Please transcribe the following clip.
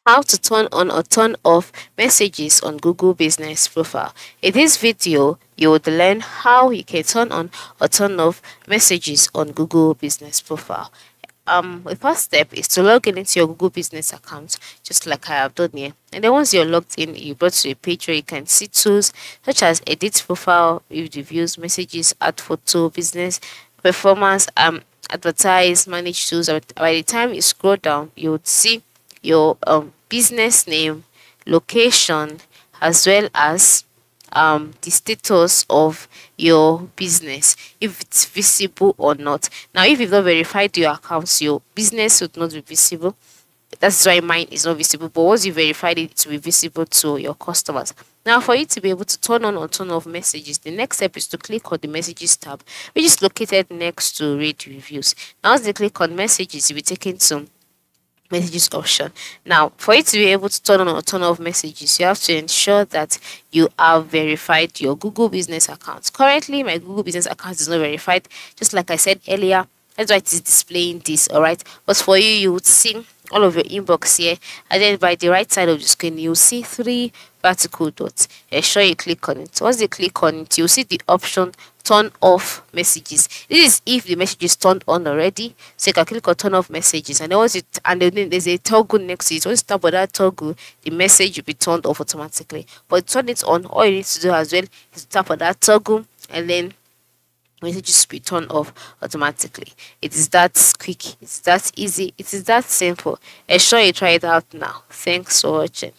how to turn on or turn off messages on Google Business Profile. In this video, you would learn how you can turn on or turn off messages on Google Business Profile. The first step is to log in into your Google Business account, just like I have done here. And then once you're logged in, you're brought to a page where you can see tools such as edit profile, view reviews, messages, add photo, business, performance, advertise, manage tools. By the time you scroll down, you would see your business name, location, as well as the status of your business, if it's visible or not. Now, if you've not verified your accounts, your business would not be visible. That's why mine is not visible, but once you verified it, it will be visible to your customers. Now, for you to be able to turn on or turn off messages, the next step is to click on the messages tab, which is located next to read reviews. Now, once you click on messages, you'll be taken to messages option. Now, for you to be able to turn on or turn off messages, you have to ensure that you have verified your Google Business account. Currently, my Google Business account is not verified, just like I said earlier. That's why it is displaying this, all right? But for you, you would see all of your inbox here, and then by the right side of the screen, you'll see 3 vertical dots. Ensure you click on it. Once you click on it, you'll see the option turn off messages. This is if the message is turned on already, so you can click on turn off messages, and then then there's a toggle next to it. Once you tap on that toggle, the message will be turned off automatically. But to turn it on, all you need to do as well is tap on that toggle, and then messages will be turned off automatically. It is that quick, it's that easy, it is that simple. Ensure you try it out now. Thanks for watching.